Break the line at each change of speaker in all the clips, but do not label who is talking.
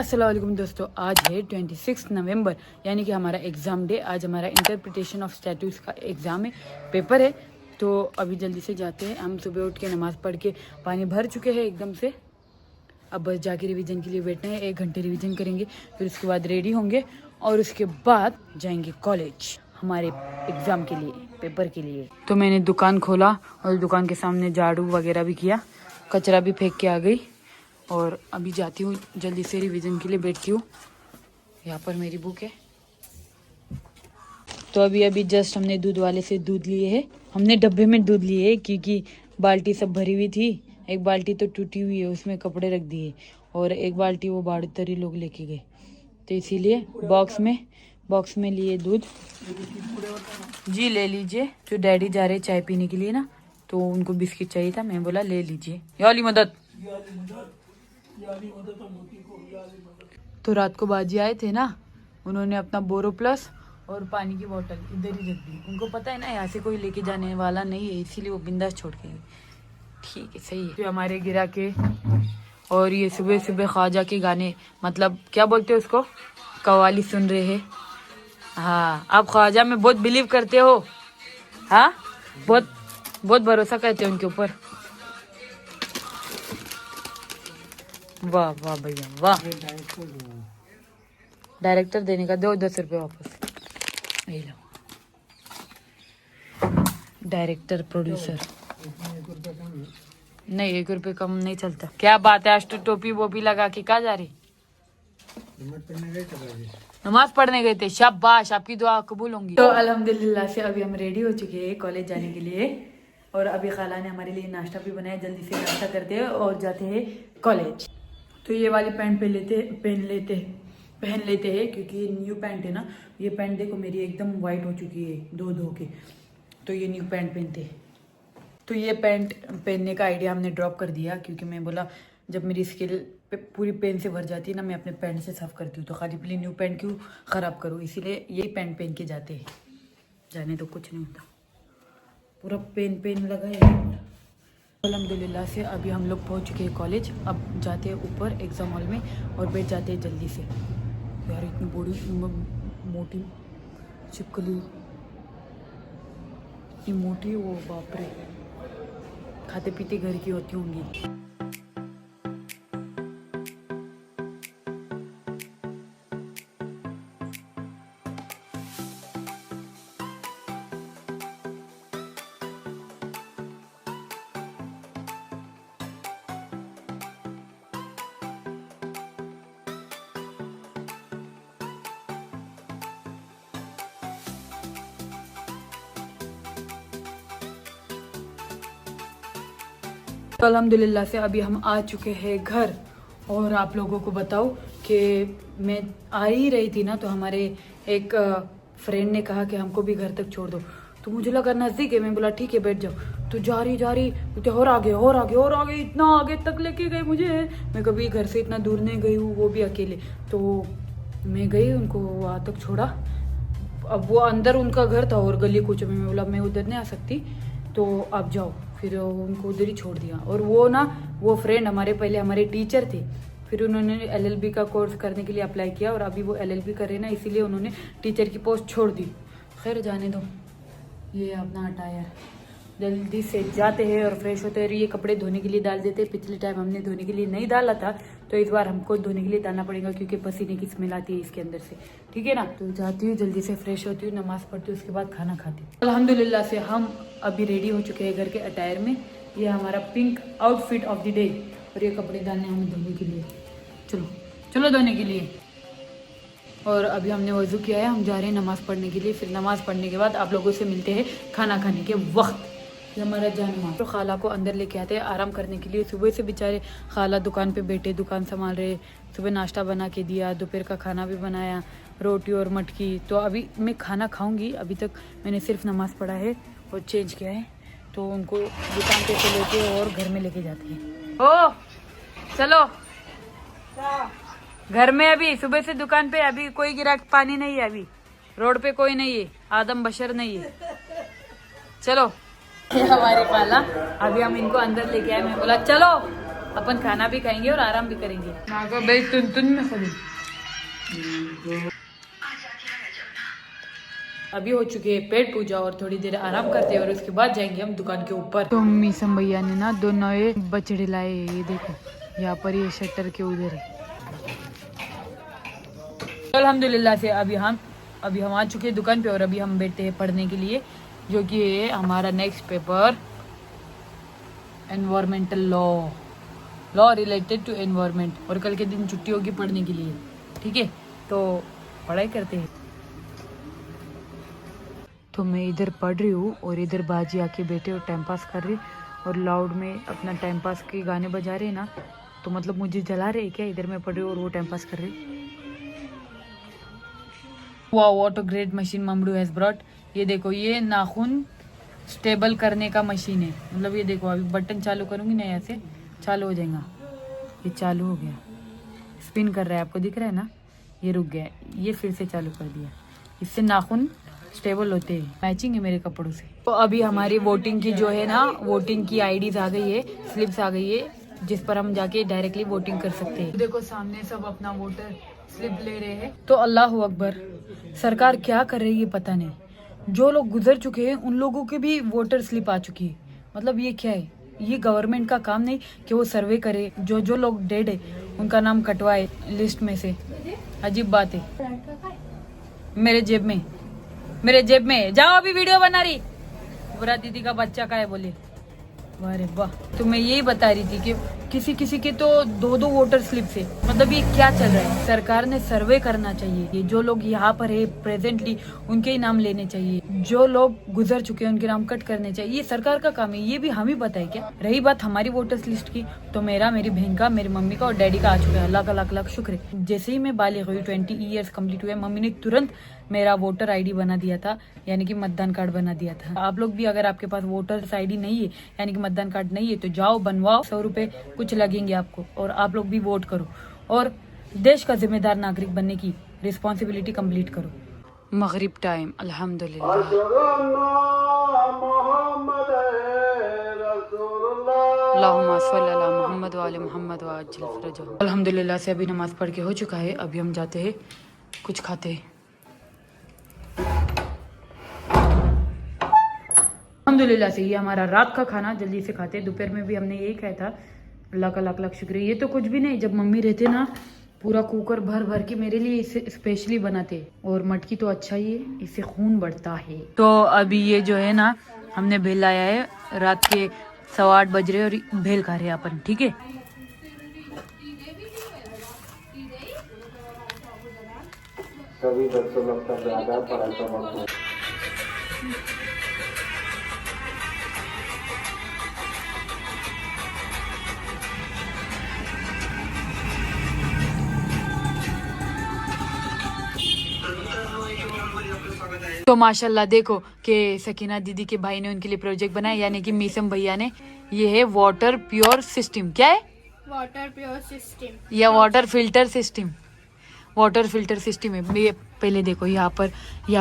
अस्सलाम वालेकुम दोस्तों, आज है 26 नवंबर यानी कि हमारा एग्ज़ाम डे। आज हमारा इंटरप्रिटेशन ऑफ स्टैट्यूट्स का एग्ज़ाम है, पेपर है। तो अभी जल्दी से जाते हैं। हम सुबह उठ के नमाज़ पढ़ के पानी भर चुके हैं एकदम से। अब बस जाके रिवीजन के लिए बैठना है। 1 घंटे रिवीजन करेंगे, फिर उसके बाद रेडी होंगे और उसके बाद जाएंगे कॉलेज हमारे एग्ज़ाम के लिए, पेपर के लिए। तो मैंने दुकान खोला और दुकान के सामने झाड़ू वगैरह भी किया, कचरा भी फेंक के आ गई और अभी जाती हूँ जल्दी से रिवीजन के लिए बैठती हूँ। यहाँ पर मेरी बुक है। तो अभी जस्ट हमने दूध वाले से दूध लिए है। हमने डब्बे में दूध लिए है क्योंकि बाल्टी सब भरी हुई थी। एक बाल्टी तो टूटी हुई है, उसमें कपड़े रख दिए और एक बाल्टी वो बाड़तरी लोग लेके गए, तो इसीलिए बॉक्स में लिए दूध। जी ले लीजिए। जो डैडी जा रहे चाय पीने के लिए ना, तो उनको बिस्किट चाहिए था, मैं बोला ले लीजिए। या वाली मदद। तो रात को बाजी आए थे ना, उन्होंने अपना बोरो प्लस और पानी की बोतल इधर ही रख दी। उनको पता है ना यहाँ से कोई लेके जाने वाला नहीं है, इसीलिए वो बिंदास छोड़ के गए। ठीक है, सही है। तो हमारे गिरा के और ये सुबह सुबह ख्वाजा के गाने, मतलब क्या बोलते हैं उसको, कव्वाली सुन रहे हैं। हाँ, आप ख्वाजा में बहुत बिलीव करते हो? हाँ, बहुत भरोसा करते हो उनके ऊपर। वाह वाह भैया वाह। डायरेक्टर देने का 10 रुपये वापस। ये लो, डायरेक्टर प्रोड्यूसर। नहीं, 1 रुपये कम नहीं चलता। क्या बात है, आज तो टोपी वोपी लगा के कहाँ जा रही? नमाज पढ़ने गए थे। शाबाश, आपकी दुआ कबूल होंगी। तो अल्हम्दुलिल्लाह से अभी हम रेडी हो चुके हैं कॉलेज जाने के लिए और अभी खाला ने हमारे लिए नाश्ता भी बनाया। जल्दी से नाश्ता करते हैं और जाते हैं कॉलेज। तो ये वाली पैंट पहन लेते हैं क्योंकि ये न्यू पैंट है ना। ये पैंट देखो मेरी एकदम वाइट हो चुकी है धो के, तो ये न्यू पैंट पहनते हैं। तो ये पैंट पहनने का आइडिया हमने ड्रॉप कर दिया क्योंकि मैं बोला जब मेरी स्किल पूरी पेन से भर जाती है ना, मैं अपने पैंट से साफ करती हूँ, तो खाली पीली न्यू पैंट क्यों ख़राब करूँ, इसीलिए यही पैंट पहन के जाते हैं। जाने तो कुछ नहीं होता, पूरा पेन लगा है। अल्हम्दुलिल्लाह से अभी हम लोग पहुँच चुके हैं कॉलेज। अब जाते हैं ऊपर एग्ज़ाम हॉल में और बैठ जाते हैं जल्दी से। यार इतनी बड़ी मोटी चिपकली, इतनी मोटी, वो बाप रे, खाते पीते घर की होती होंगी। तो अल्हम्दुलिल्लाह से अभी हम आ चुके हैं घर। और आप लोगों को बताओ कि मैं आ ही रही थी ना, तो हमारे एक फ्रेंड ने कहा कि हमको भी घर तक छोड़ दो। तो मुझे लगा नज़दीक है, मैं बोला ठीक है बैठ जाओ। तो जा रही तो और आगे इतना आगे तक लेके गए मुझे। मैं कभी घर से इतना दूर नहीं गई हूँ, वो भी अकेले। तो मैं गई, उनको वहाँ तक छोड़ा। अब वो अंदर उनका घर था और गली कूचों में, मैं बोला मैं उधर नहीं आ सकती, तो आप जाओ। फिर उनको उधर ही छोड़ दिया। और वो फ्रेंड पहले हमारे टीचर थे, फिर उन्होंने LLB का कोर्स करने के लिए अप्लाई किया और अभी वो LLB कर रहे ना, इसीलिए उन्होंने टीचर की पोस्ट छोड़ दी। खैर जाने दो। ये अपना टायर, जल्दी से जाते हैं और फ्रेश होते हैं। ये कपड़े धोने के लिए डाल देते हैं। पिछले टाइम हमने धोने के लिए नहीं डाला था, तो इस बार हमको धोने के लिए डालना पड़ेगा क्योंकि पसीने की स्मेल आती है इसके अंदर से। ठीक है ना। तो जाती हूँ, जल्दी से फ्रेश होती हूँ, नमाज पढ़ती हूँ, उसके बाद खाना खाती हूँ। अल्हम्दुलिल्लाह से हम अभी रेडी हो चुके हैं घर के अटायर में। ये हमारा pink outfit of the day और ये कपड़े डालने हमें धोने के लिए। चलो धोने के लिए। और अभी हमने वज़ू किया है, हम जा रहे हैं नमाज़ पढ़ने के लिए। फिर नमाज़ पढ़ने के बाद आप लोगों से मिलते हैं खाना खाने के वक्त। ये हमारा जानमा तो खाला को अंदर लेके आते हैं आराम करने के लिए। सुबह से बेचारे खाला दुकान पे बैठे, दुकान संभाल रहे। सुबह नाश्ता बना के दिया, दोपहर का खाना भी बनाया, रोटी और मटकी। तो अभी मैं खाना खाऊंगी। अभी तक मैंने सिर्फ नमाज़ पढ़ा है और चेंज किया है, तो उनको दुकान पे से लेके और घर में लेके जाते हैं। ओ चलो घर में। अभी सुबह से दुकान पे अभी कोई गिराक पानी नहीं है, अभी रोड पे कोई नहीं है, आदम बशर नहीं है। चलो हमारे पाला, अभी हम इनको अंदर लेके आए। मैं बोला चलो अपन खाना भी खाएंगे और आराम भी करेंगे। तुन में खड़ी अभी हो चुकी है पेट पूजा और थोड़ी देर आराम करते हैं और उसके बाद जाएंगे हम दुकान के ऊपर। तो मीसम भैया ने ना 2 नए बछड़े लाए, ये देखो यहाँ पर, ये शटर के उधर है। अल्हम्दुलिल्लाह से अभी हम आ चुके हैं दुकान पे और अभी हम बैठते हैं पढ़ने के लिए, जो कि है हमारा next paper environmental law related to environment. और कल के दिन छुट्टी होगी पढ़ने के लिए, ठीक है, तो पढ़ाई करते हैं। तो मैं इधर पढ़ रही हूँ और इधर बाजी आके बैठे और टाइम पास कर रही, और लाउड में अपना टाइम पास के गाने बजा रहे हैं ना, तो मतलब मुझे जला रहे क्या, इधर मैं पढ़ रही हूँ और वो टाइम पास कर रही। Wow what a great machine Mamdu has brought. ये देखो, ये नाखून स्टेबल करने का मशीन है। मतलब ये देखो, अभी बटन चालू करूँगी ना, यहाँ से चालू हो जाएगा। ये चालू हो गया, स्पिन कर रहा है, आपको दिख रहा है ना, ये रुक गया, ये फिर से चालू कर दिया। इससे नाखून स्टेबल होते हैं, मैचिंग है मेरे कपड़ों से। तो अभी हमारी वोटिंग की जो है ना, वोटिंग की आईडीज आ गई है, स्लिप्स आ गई है, जिस पर हम जाके डायरेक्टली वोटिंग कर सकते हैं। देखो सामने सब अपना वोटर स्लिप ले रहे हैं। तो अल्लाह अकबर, सरकार क्या कर रही है पता नहीं। जो लोग गुजर चुके हैं उन लोगों की भी वोटर स्लिप आ चुकी है। मतलब ये क्या है, ये गवर्नमेंट का काम नहीं कि वो सर्वे करे, जो लोग डेड है उनका नाम कटवाए लिस्ट में से। अजीब बात है। मेरे जेब में जाओ, अभी वीडियो बना रही। बुरा दीदी का बच्चा का है बोले, वाह वाह। तो मैं यही बता रही थी कि किसी के तो 2 वोटर स्लिप से, मतलब ये क्या चल रहा है। सरकार ने सर्वे करना चाहिए, ये जो लोग यहाँ पर है प्रेजेंटली उनके ही नाम लेने चाहिए, जो लोग गुजर चुके हैं उनके नाम कट करने चाहिए। ये सरकार का काम है, ये भी हम ही पता है क्या। रही बात हमारी वोटर्स लिस्ट की, तो मेरा, मेरी बहन का, मेरी मम्मी का और डैडी का आ चुका है। अल्लाह का लाख लाख शुक्र है। जैसे ही मैं बालिग हुई, 20 ईयर्स कम्प्लीट हुए, मम्मी ने तुरंत मेरा वोटर आईडी बना दिया था, यानी कि मतदान कार्ड बना दिया था। आप लोग भी अगर आपके पास वोटर्स आईडी नहीं है, यानी कि मतदान कार्ड नहीं है, तो जाओ बनवाओ, 100 रुपए कुछ लगेंगे आपको, और आप लोग भी वोट करो और देश का जिम्मेदार नागरिक बनने की रिस्पॉन्सिबिलिटी कंप्लीट करो। मगरिब टाइम, अल्हम्दुलिल्लाह। अल्लाहुम्मा सल्ली अला मुहम्मद व आले मुहम्मद व अज्जिल फरजहु। अल्हम्दुलिल्लाह से अभी नमाज पढ़ के हो चुका है। अभी हम जाते हैं कुछ खाते हैं। अल्हम्दुलिल्लाह से ये हमारा रात का खाना जल्दी से खाते हैं। दोपहर में भी हमने यही खाया था। अल्लाह का लाख लाख शुक्र है। ये तो कुछ भी नहीं, जब मम्मी रहते ना पूरा कुकर भर भर के मेरे लिए इसे स्पेशली बनाते। और मटकी तो अच्छा ही है, इससे खून बढ़ता है। तो अभी ये जो है ना, हमने भेल लाया है, रात के 8:15 बज रहे और भेल खा रहे हैं अपन, ठीक है। सभी बच्चों लोग का ज्यादा पढ़ाई का वक्त है। तो माशाल्लाह देखो कि सकीना दीदी के भाई ने उनके लिए प्रोजेक्ट बनाया, यानी कि मीसम भैया ने। ये है वाटर प्योर सिस्टम। क्या है?
वाटर प्योर सिस्टम
या water filter system. Water filter system है। ये पहले देखो, यहाँ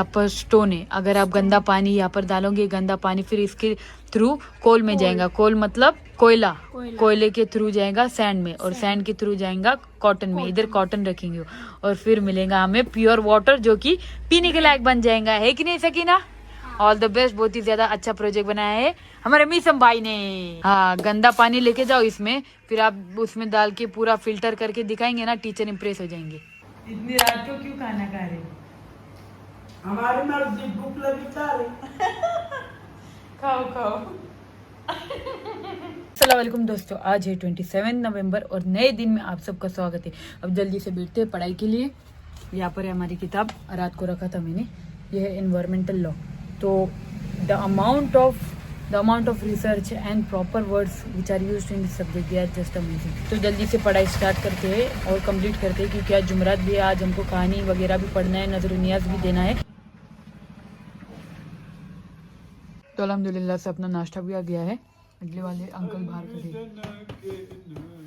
पर स्टोन है। अगर आप गंदा पानी यहाँ पर डालोगे, गंदा पानी फिर इसके थ्रू कोल में जाएगा। कोल मतलब कोयला। कोयले के थ्रू जाएगा सैंड में, और सैंड के थ्रू जाएगा कॉटन में। इधर कॉटन रखेंगे और फिर मिलेगा हमें प्योर वाटर, जो कि पीने के लायक बन जाएगा। है कि नहीं सकीना? All the best. बहुत ही ज्यादा अच्छा प्रोजेक्ट बनाया है हमारे मीसम भाई ने। हाँ, गंदा पानी लेके जाओ इसमें, फिर आप उसमें डाल के पूरा फिल्टर करके दिखाएंगे ना, टीचर इम्प्रेस हो जाएंगे। इतनी रात को क्यों खाना खा रहे?
हमारी मर्जी, भूख लगी रही।
खाओ। अस्सलाम वालेकुम दोस्तों, आज है 27 नवंबर और नए दिन में आप सबका स्वागत है। अब जल्दी से बैठते हैं पढ़ाई के लिए। यहाँ पर है हमारी किताब, रात को रखा था मैंने। ये है एनवायरमेंटल लॉ। तो the amount of research and proper words which are used in this subject, they are just amazing. तो जल्दी से पढ़ाई स्टार्ट करते हैं और कंप्लीट करते हैं, क्योंकि आज जुमरात भी है। आज हमको कहानी वगैरह भी पढ़ना है, नजर नियाज भी देना है। तो अल्हम्दुलिल्लाह से अपना नाश्ता भी आ गया है। अगले वाले अंकल बाहर खड़े।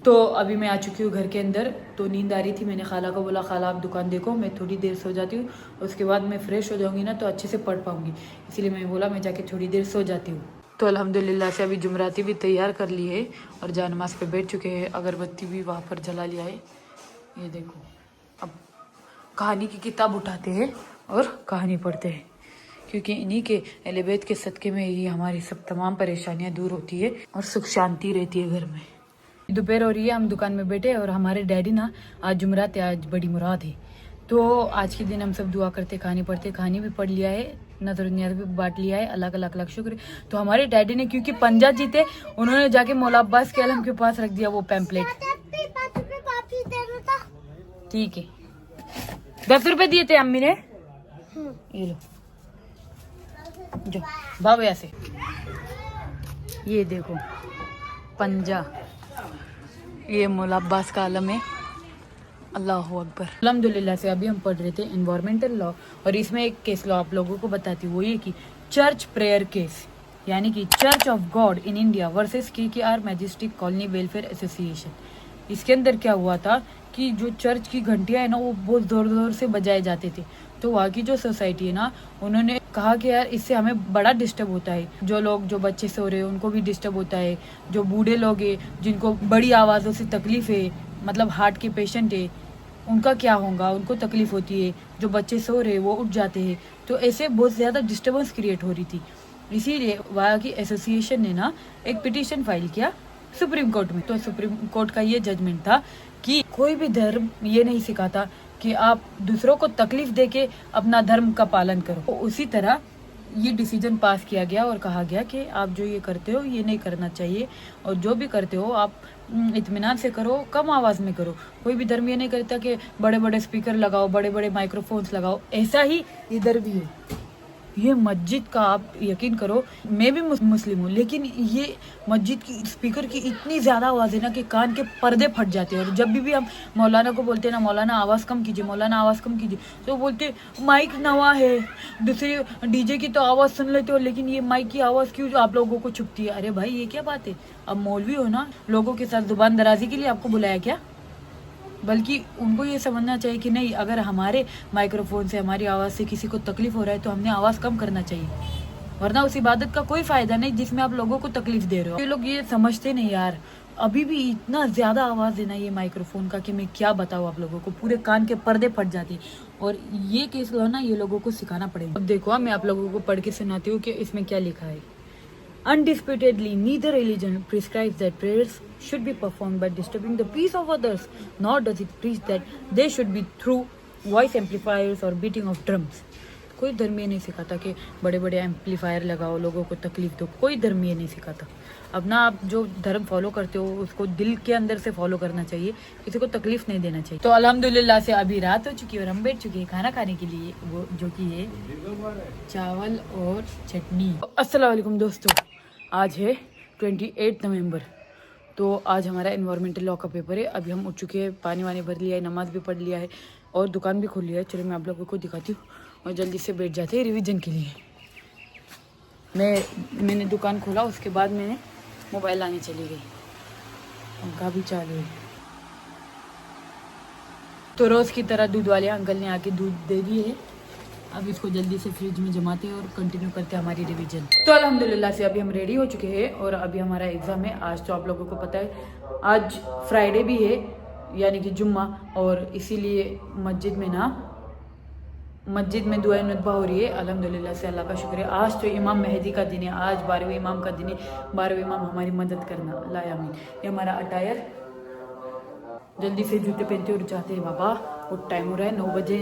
तो अभी मैं आ चुकी हूँ घर के अंदर। तो नींद आ रही थी, मैंने खाला को बोला खाला आप दुकान देखो, मैं थोड़ी देर सो जाती हूँ, उसके बाद मैं फ्रेश हो जाऊँगी ना तो अच्छे से पढ़ पाऊँगी। इसीलिए मैं बोला मैं जाके थोड़ी देर सो जाती हूँ। तो अल्हम्दुलिल्लाह से अभी जुमराती भी तैयार कर ली है और जानमाज पे बैठ चुके हैं। अगरबत्ती भी वहाँ पर जला लिया है। ये देखो, अब कहानी की किताब उठाते हैं और कहानी पढ़ते हैं, क्योंकि इन्हीं के अहले बैत के सदक़े में ही हमारी सब तमाम परेशानियाँ दूर होती है और सुख शांति रहती है घर में। दोपहर हो रही है, हम दुकान में बैठे और हमारे डैडी ना, आज जुमरात है, आज बड़ी मुराद है, तो आज के दिन हम सब दुआ करते, कहानी पढ़ते। कहानी भी पढ़ लिया है, नजर नियाज भी बांट लिया है। अल्लाह का लाख लाख शुक्र। तो हमारे डैडी ने, क्योंकि पंजा जीते, उन्होंने जाके मौला अब्बास के आलम के पास रख दिया वो पैम्पलेट। ठीक है, 10 रुपए दिए थे अम्मी ने, ये लो, जो भाव ऐसे। ये देखो पंजा, ये मौला अब्बास का आलम है। अल्लाह अकबर। अल्हम्दुलिल्लाह से अभी हम पढ़ रहे थे एनवायरमेंटल लॉ, और इसमें एक केस लॉ आप लोगों को बताती हूँ, वो ये कि चर्च प्रेयर केस, यानी कि church of God in India versus KKR majestic colony welfare association. इसके अंदर क्या हुआ था कि जो चर्च की घंटियां है ना, वो बहुत जोर जोर से बजाए जाते थे। तो वहाँ की जो सोसाइटी है ना, उन्होंने कहा कि यार इससे हमें बड़ा डिस्टर्ब होता है। जो लोग, जो बच्चे सो रहे हैं उनको भी डिस्टर्ब होता है, जो बूढ़े लोग हैं जिनको बड़ी आवाज़ों से तकलीफ है, मतलब हार्ट के पेशेंट है, उनका क्या होगा, उनको तकलीफ होती है। जो बच्चे सो रहे वो उठ जाते हैं, तो ऐसे बहुत ज़्यादा डिस्टर्बेंस क्रिएट हो रही थी। इसीलिए वहाँ की एसोसिएशन ने ना एक पिटीशन फाइल किया सुप्रीम कोर्ट में। तो सुप्रीम कोर्ट का ये जजमेंट था कि कोई भी धर्म ये नहीं सिखाता कि आप दूसरों को तकलीफ देके अपना धर्म का पालन करो। तो उसी तरह ये डिसीजन पास किया गया और कहा गया कि आप जो ये करते हो ये नहीं करना चाहिए, और जो भी करते हो आप इत्मीनान से करो, कम आवाज़ में करो। कोई भी धर्म ये नहीं करता कि बड़े बड़े स्पीकर लगाओ, बड़े बड़े माइक्रोफोन्स लगाओ। ऐसा ही इधर भी है। ये मस्जिद का आप यकीन करो, मैं भी मुस्लिम हूँ, लेकिन ये मस्जिद की स्पीकर की इतनी ज़्यादा आवाज़ है ना कि कान के पर्दे फट जाते हैं। और जब भी हम मौलाना को बोलते हैं ना, मौलाना आवाज़ कम कीजिए, मौलाना आवाज़ कम कीजिए, तो बोलते माइक नवा है, दूसरे डीजे की तो आवाज़ सुन लेते हो, लेकिन ये माइक की आवाज़ क्यों आप लोगों को छुपती है? अरे भाई ये क्या बात है? अब मौलवी हो ना, लोगों के साथ जुबान दराजी के लिए आपको बुलाया क्या? बल्कि उनको ये समझना चाहिए कि नहीं, अगर हमारे माइक्रोफोन से, हमारी आवाज़ से किसी को तकलीफ हो रहा है तो हमने आवाज़ कम करना चाहिए, वरना उस इबादत का कोई फ़ायदा नहीं जिसमें आप लोगों को तकलीफ दे रहे हो। ये लोग ये समझते नहीं यार। अभी भी इतना ज़्यादा आवाज़ देना ये माइक्रोफोन का कि मैं क्या बताऊँ आप लोगों को, पूरे कान के पर्दे फट जाते। और ये केस लो ना, ये लोगों को सिखाना पड़ेगा। अब देखो, मैं आप लोगों को पढ़ के सुनाती हूँ कि इसमें क्या लिखा है। Undisputedly, neither religion prescribes that prayers should be performed by disturbing the peace of others, nor does it preach that they should be through voice amplifiers or beating of drums. कोई धर्म ये नहीं सिखाता कि बड़े बड़े एम्पलीफायर लगाओ, लोगों को तकलीफ दो। कोई धर्म ये नहीं सिखाता। अब ना, आप जो धर्म फॉलो करते हो उसको दिल के अंदर से फॉलो करना चाहिए, किसी को तकलीफ नहीं देना चाहिए। तो अल्हम्दुलिल्लाह से अभी रात हो चुकी है और हम बैठ चुके हैं खाना खाने के लिए, वो जो कि है चावल और चटनी। अस्सलाम वालेकुम दोस्तों, आज है 28 नवंबर। तो आज हमारा एनवायरमेंटल लॉ का पेपर है। अभी हम उठ चुके हैं, पानी वानी भर लिया है, नमाज भी पढ़ लिया है और दुकान भी खोल लिया है। चलो मैं आप लोगों को दिखाती हूँ और जल्दी से बैठ जाते हैं रिवीजन के लिए। मैंने दुकान खोला, उसके बाद मैंने मोबाइल लाने चली गई। पंखा भी चालू है। तो रोज़ की तरह दूध वाले अंकल ने आके दूध दे दिए है। अब इसको जल्दी से फ्रिज में जमाते हैं और कंटिन्यू करते हैं हमारी रिवीजन। तो अल्हम्दुलिल्लाह से अभी हम रेडी हो चुके हैं और अभी हमारा एग्ज़ाम है आज। तो आप लोगों को पता है आज फ्राइडे भी है, यानी कि जुम्मा, और इसीलिए मस्जिद में दुआ नतबा हो रही है। अल्हम्दुलिल्लाह से, अल्लाह का शुक्र है। आज तो इमाम मेहदी का दिन है, आज 12वें इमाम का दिन है। 12वें इमाम हमारी मदद करना, अल्लाह आमीन। ये हमारा अटायर, जल्दी से जूते पहनते और जाते हैं बाबा। बहुत टाइम हो रहा है, 9 बजे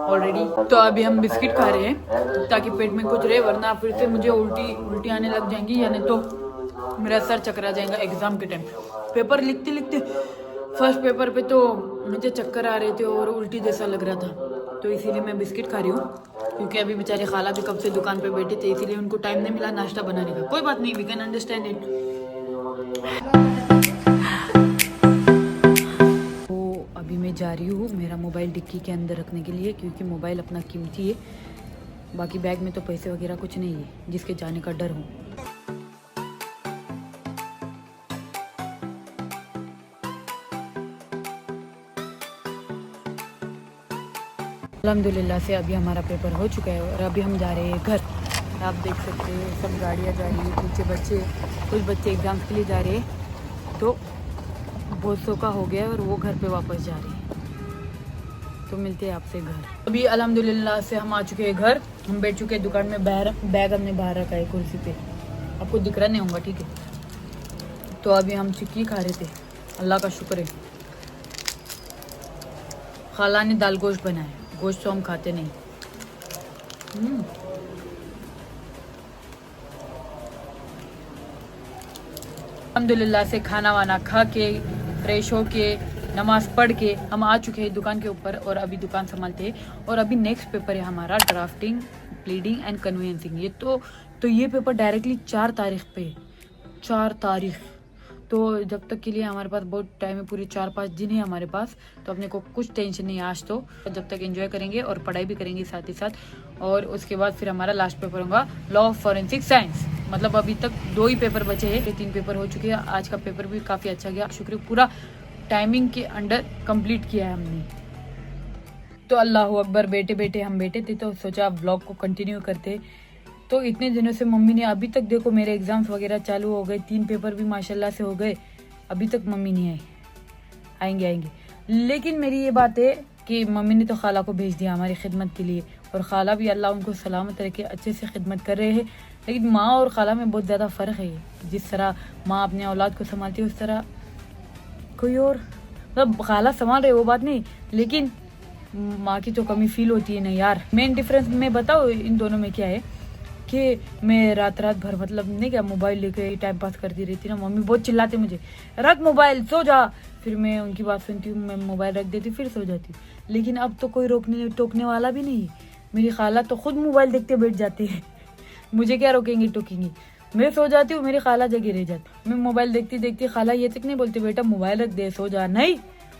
ऑलरेडी। तो अभी हम बिस्किट खा रहे हैं ताकि पेट में कुछ रहे, वरना फिर से मुझे उल्टी आने लग जाएंगी, यानी तो मेरा सर चकरा जाएगा एग्ज़ाम के टाइम। पेपर लिखते लिखते फर्स्ट पेपर पे तो मुझे चक्कर आ रहे थे और उल्टी जैसा लग रहा था, तो इसीलिए मैं बिस्किट खा रही हूँ। क्योंकि अभी बेचारे खाला भी कब से दुकान पे बैठे थे, इसीलिए उनको टाइम नहीं मिला नाश्ता बनाने का। कोई बात नहीं, वी कैन अंडरस्टैंड इट। तो अभी मैं जा रही हूँ मेरा मोबाइल डिक्की के अंदर रखने के लिए, क्योंकि मोबाइल अपना कीमती है। बाकी बैग में तो पैसे वगैरह कुछ नहीं है जिसके जाने का डर हो। अल्हम्दुलिल्लाह से अभी हमारा पेपर हो चुका है और अभी हम जा रहे हैं घर। आप देख सकते हैं सब गाड़ियाँ जा रही है, कुछ बच्चे एग्जाम्स के लिए जा रहे हैं, तो बहुत सो का हो गया और वो घर पे वापस जा रहे हैं। तो मिलते हैं आपसे घर। अभी अल्हम्दुलिल्लाह से हम आ चुके हैं घर, हम बैठ चुके हैं दुकान में, बाहर बैग हमने बाहर रखा है कुर्सी पे, आपको दिख रहा नहीं होगा, ठीक है। तो अभी हम चिक्की खा रहे थे, अल्लाह का शुक्र है। खाला ने दाल गोश्त बनाया, गोश्त तो हम खाते नहीं। अल्हम्दुलिल्लाह से खाना वाना खा के फ्रेश हो के नमाज पढ़ के हम आ चुके हैं दुकान के ऊपर और अभी दुकान संभालते हैं। और अभी नेक्स्ट पेपर है हमारा ड्राफ्टिंग, प्लीडिंग एंड कन्वेंसिंग। ये तो ये पेपर डायरेक्टली 4 तारीख पे, 4 तारीख। तो जब तक के लिए हमारे पास बहुत टाइम है, पूरे 4-5 दिन है हमारे पास, तो अपने को कुछ टेंशन नहीं है आज। तो जब तक एंजॉय करेंगे और पढ़ाई भी करेंगे साथ ही साथ। और उसके बाद फिर हमारा लास्ट पेपर होगा लॉ ऑफ फॉरेंसिक साइंस। मतलब अभी तक 2 ही पेपर बचे हैं, 3 पेपर हो चुके हैं। आज का पेपर भी काफ़ी अच्छा गया, शुक्र, पूरा टाइमिंग के अंडर कंप्लीट किया है हमने। तो अल्लाह अकबर, बैठे हम बैठे थे तो सोचा ब्लॉग को कंटिन्यू करते। तो इतने दिनों से मम्मी ने, अभी तक देखो मेरे एग्जाम्स वगैरह चालू हो गए, 3 पेपर भी माशाल्लाह से हो गए, अभी तक मम्मी नहीं आई। आएंगे। लेकिन मेरी ये बात है कि मम्मी ने तो खाला को भेज दिया हमारी खिदमत के लिए, और खाला भी अल्लाह उनको सलामत रखे, अच्छे से खिदमत कर रहे हैं। लेकिन माँ और खाला में बहुत ज़्यादा फ़र्क है। जिस तरह माँ अपने औलाद को संभालती है, उस तरह कोई और, मतलब खाला संभाल रहे वो बात नहीं, लेकिन माँ की तो कमी फील होती है ना यार। मेन डिफरेंस मैं बताऊँ इन दोनों में क्या है कि मैं रात भर, मतलब नहीं क्या, मोबाइल लेके टाइम पास करती रहती ना। मम्मी बहुत चिल्लाते मुझे, रख मोबाइल, सो जा। फिर मैं उनकी बात सुनती हूँ, मैं मोबाइल रख देती, फिर सो जाती हूँ। लेकिन अब तो कोई रोकने टोकने वाला भी नहीं है। मेरी खाला तो खुद मोबाइल देखते बैठ जाती है, मुझे क्या रोकेंगी टोकेंगी। मैं सो जाती हूँ, मेरी खाला जगी रह जाती। मैं मोबाइल देखती खाला ये तक नहीं बोलती बेटा मोबाइल रख दे, सो जा। नहीं,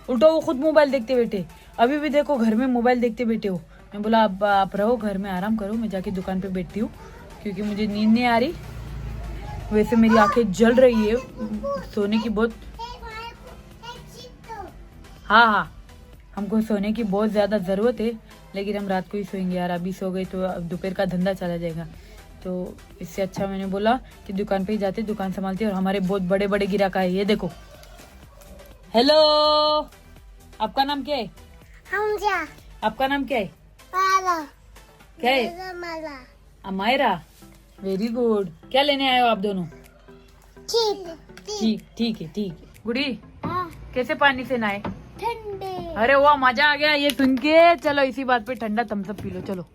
उल्टा वो खुद मोबाइल देखते बैठे। अभी भी देखो घर में मोबाइल देखते बैठे हो। मैं बोला अब आप रहो घर में, आराम करो, मैं जाके दुकान पे बैठती हूँ क्योंकि मुझे नींद नहीं आ रही। वैसे मेरी आंखें जल रही है सोने की बहुत। हाँ, हमको सोने की बहुत ज़्यादा ज़रूरत है, लेकिन हम रात को ही सोएंगे यार। अभी सो गई तो अब दोपहर का धंधा चला जाएगा। तो इससे अच्छा मैंने बोला कि दुकान पे ही जाते, दुकान संभालते। और हमारे बहुत बड़े बड़े गिराक आए, ये देखो। हेलो, आपका नाम क्या है?
हमजा।
आपका नाम क्या है?
पाला।
क्या है? अमायरा। Very good. क्या लेने आए हो आप दोनों? ठीक है। गुड़ी, कैसे पानी से नहाए?
ठंडे।
अरे वाह, मजा आ गया ये सुन के। चलो इसी बात पे ठंडा थम्स अप पी लो, चलो।